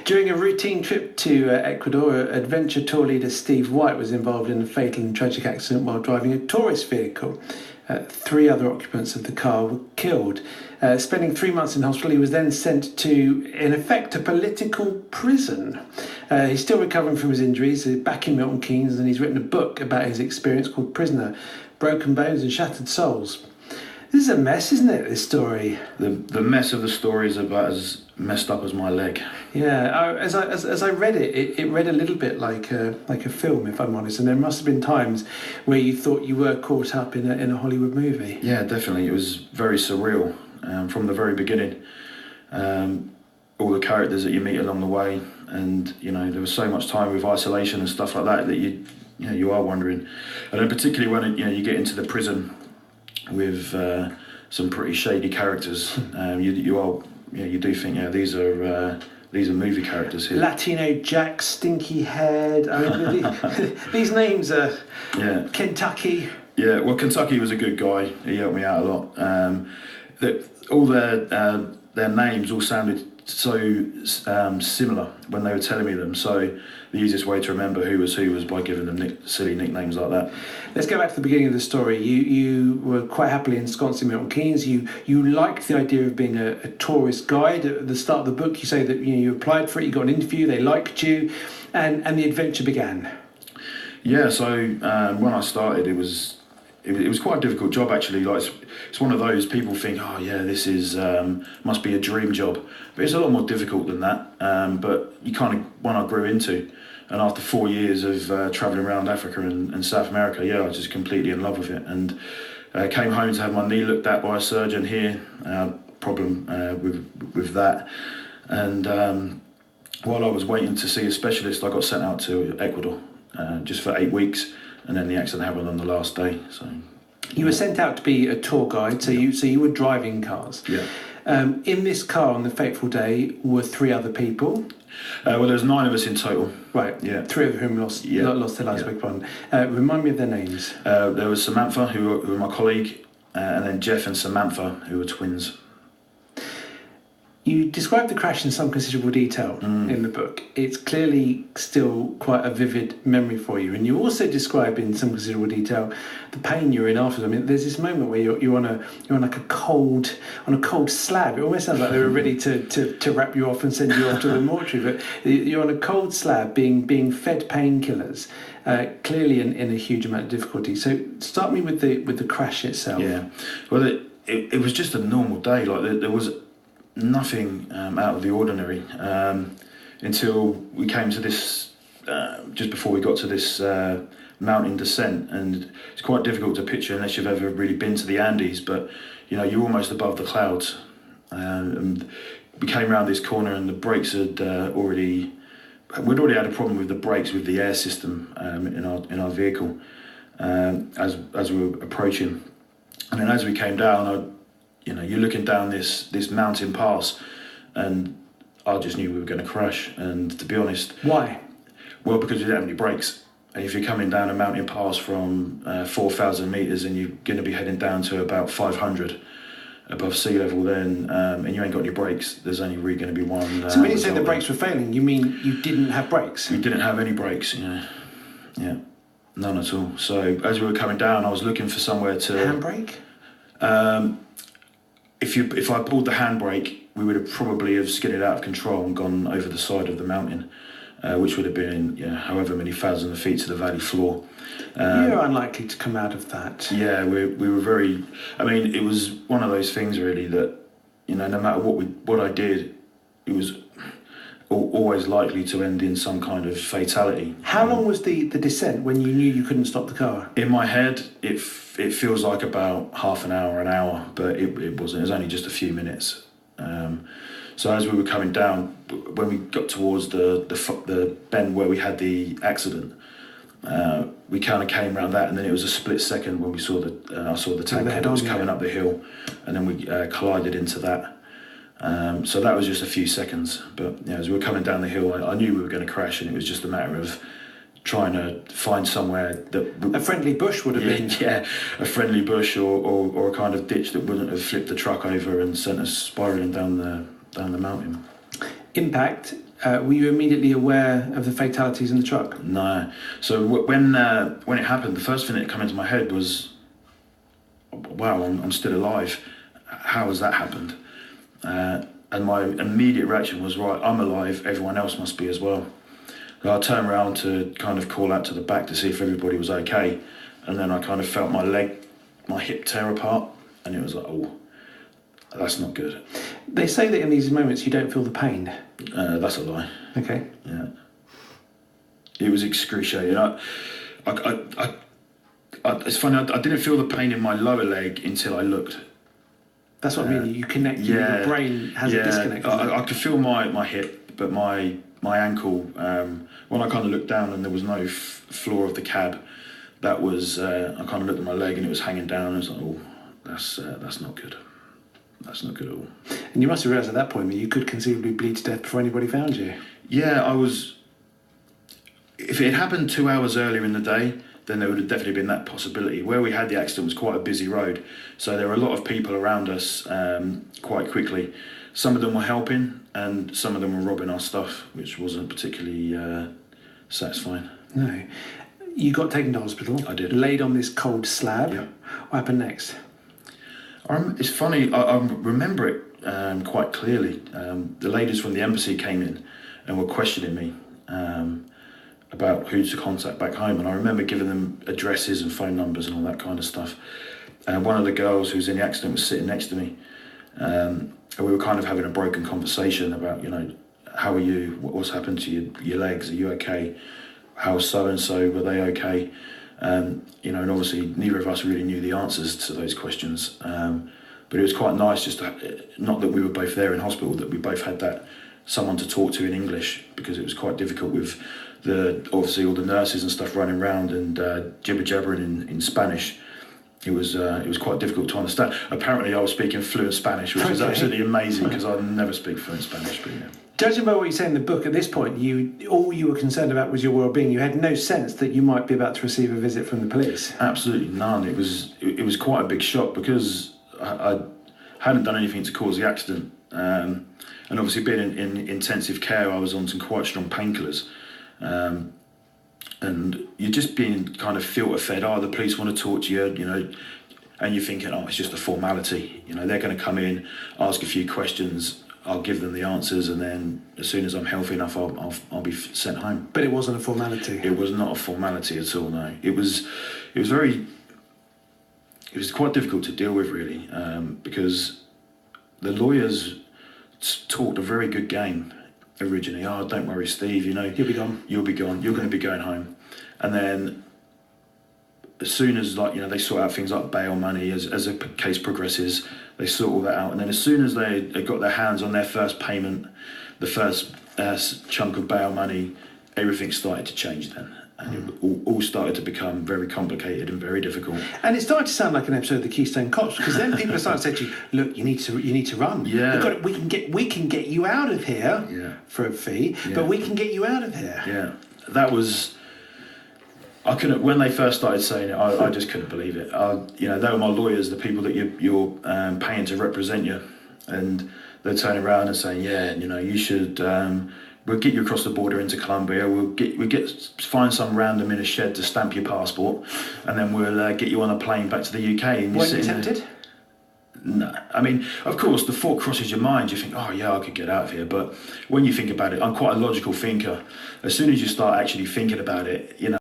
During a routine trip to Ecuador, adventure tour leader Steve White was involved in a fatal and tragic accident while driving a tourist vehicle. Three other occupants of the car were killed. Spending 3 months in hospital, he was then sent to, in effect, a political prison. He's still recovering from his injuries, back in Milton Keynes, and he's written a book about his experience called Prisoner, Broken Bones and Shattered Souls. This is a mess, isn't it, this story? The mess of the story is about as messed up as my leg. Yeah, as I read it, it read a little bit like a film, if I'm honest, and there must have been times where you thought you were caught up in a Hollywood movie. Yeah, definitely. It was very surreal from the very beginning. All the characters that you meet along the way, and there was so much time with isolation and stuff like that you are wondering, and then particularly when you get into the prison with some pretty shady characters, you do think these are movie characters here. Latino Jack, Stinky Head. I mean, these names are Kentucky. Yeah, well, Kentucky was a good guy. He helped me out a lot. All their names all sounded so similar when they were telling me them. So the easiest way to remember who was by giving them silly nicknames like that. Let's go back to the beginning of the story. You were quite happily ensconced in Milton Keynes. You liked the idea of being a tourist guide. At the start of the book, you say that you applied for it, you got an interview, they liked you, and the adventure began. Yeah, so when I started, it was quite a difficult job actually. Like it's one of those people think, oh yeah, this is must be a dream job, but it's a lot more difficult than that. But you kind of one I grew into, and after 4 years of travelling around Africa and South America, I was just completely in love with it, and came home to have my knee looked at by a surgeon here. Problem with that, and while I was waiting to see a specialist, I got sent out to Ecuador just for 8 weeks. And then the accident happened on the last day. So you were sent out to be a tour guide. So you were driving cars. Yeah. In this car on the fateful day were 3 other people. Well, there was 9 of us in total. Right. Yeah. 3 of whom lost their lives. Beg pardon. Remind me of their names. There was Samantha, who were my colleague, and then Jeff and Samantha, who were twins. You describe the crash in some considerable detail in the book. It's clearly still quite a vivid memory for you, and you also describe in some considerable detail the pain you're in afterwards. I mean, there's this moment where you're on like a cold slab. It almost sounds like they were ready to wrap you off and send you off to the mortuary, but you're on a cold slab being fed painkillers. Clearly in a huge amount of difficulty. So start me with the crash itself. Yeah, well, it was just a normal day. Like there was nothing out of the ordinary until we came to this, just before we got to this mountain descent, and it's quite difficult to picture unless you've ever really been to the Andes, but you're almost above the clouds, and we came around this corner and the brakes had already had a problem with the brakes with the air system in our vehicle as we were approaching, and then as we came down, you're looking down this mountain pass, and I just knew we were going to crash. And to be honest, why? Well, because we didn't have any brakes. And if you're coming down a mountain pass from 4,000 meters and you're going to be heading down to about 500 above sea level, then and you ain't got any brakes, there's only really going to be one. So when you say the brakes were failing, you mean you didn't have brakes? We didn't have any brakes. Yeah, none at all. So as we were coming down, I was looking for somewhere to handbrake. If I pulled the handbrake, we would have probably skidded out of control and gone over the side of the mountain, which would have been however many thousands of feet to the valley floor. You're unlikely to come out of that. Yeah, we were very. I mean, it was one of those things really that no matter what I did, it was always likely to end in some kind of fatality. How long was the descent when you knew you couldn't stop the car? In my head, it feels like about half an hour, but it wasn't. It was only just a few minutes. So as we were coming down, when we got towards the bend where we had the accident, we kind of came around that, and then it was a split second when we saw I saw the tanker that was coming up the hill, and then we collided into that. So that was just a few seconds, but as we were coming down the hill, I knew we were going to crash, and it was just a matter of trying to find somewhere that a friendly bush would have been. Yeah, a friendly bush or a kind of ditch that wouldn't have flipped the truck over and sent us spiralling down the mountain. Impact Were you immediately aware of the fatalities in the truck? No. So when it happened, the first thing that came into my head was, wow, I'm still alive. How has that happened? And my immediate reaction was, right, I'm alive, everyone else must be as well. So I turned around to kind of call out to the back to see if everybody was okay. And then I kind of felt my hip tear apart. And it was like, oh, that's not good. They say that in these moments you don't feel the pain. That's a lie. Okay. Yeah. It was excruciating. It's funny, I didn't feel the pain in my lower leg until I looked. That's what I mean. You connect. Your brain has a disconnect. I could feel my hip, but my ankle. When I kind of looked down and there was no floor of the cab, that was. I kind of looked at my leg and it was hanging down. And I was like, oh, that's not good. That's not good at all. And you must have realised at that point that you could conceivably bleed to death before anybody found you. Yeah, I was. If it had happened 2 hours earlier in the day, then there would have definitely been that possibility. Where we had the accident was quite a busy road, so there were a lot of people around us quite quickly. Some of them were helping, and some of them were robbing our stuff, which wasn't particularly satisfying. No. You got taken to hospital. I did. Laid on this cold slab. Yeah. What happened next? It's funny, I remember it quite clearly. The ladies from the embassy came in and were questioning me about who to contact back home, and I remember giving them addresses and phone numbers and all that kind of stuff. And one of the girls who was in the accident was sitting next to me, and we were kind of having a broken conversation about, how are you, what's happened to your legs, are you okay, how's so-and-so, were they okay? And obviously neither of us really knew the answers to those questions, but it was quite nice just to, not that we were both there in hospital, that we both had that someone to talk to in English, because it was quite difficult with obviously all the nurses and stuff running around and jibber jabbering in Spanish. It was quite difficult to understand. Apparently I was speaking fluent Spanish, which was absolutely amazing, because I never speak fluent Spanish. But yeah. Judging by what you say in the book, at this point, all you were concerned about was your well-being. You had no sense that you might be about to receive a visit from the police. Absolutely none. It was quite a big shock, because I hadn't done anything to cause the accident, and obviously being in intensive care, I was on some quite strong painkillers. And you're just being kind of filter fed. Oh, the police want to talk to you, and you're thinking, oh, it's just a formality. They're going to come in, ask a few questions, I'll give them the answers, and then as soon as I'm healthy enough, I'll be sent home. But it wasn't a formality. It was not a formality at all. No, it was quite difficult to deal with, really, because the lawyers talked a very good game originally. Oh, don't worry, Steve, you'll be gone. You'll be gone. You're going to be going home. And then as soon as they sort out things like bail money, as a case progresses, they sort all that out. And then as soon as they got their hands on their first payment, the first chunk of bail money, everything started to change then. And it all started to become very complicated and very difficult. And it started to sound like an episode of the Keystone Cops, because then people started to say to you, "Look, you need to run. Yeah, we can get you out of here for a fee, but we can get you out of here." Yeah, that was. I couldn't. When they first started saying it, I just couldn't believe it. They were my lawyers, the people that you're paying to represent you, and they're turning around and saying, "Yeah, you should." We'll get you across the border into Colombia. Find some random in a shed to stamp your passport, and then we'll get you on a plane back to the UK. And weren't you tempted? No, I mean, of course, the thought crosses your mind. You think, oh yeah, I could get out of here. But when you think about it, I'm quite a logical thinker. As soon as you start actually thinking about it,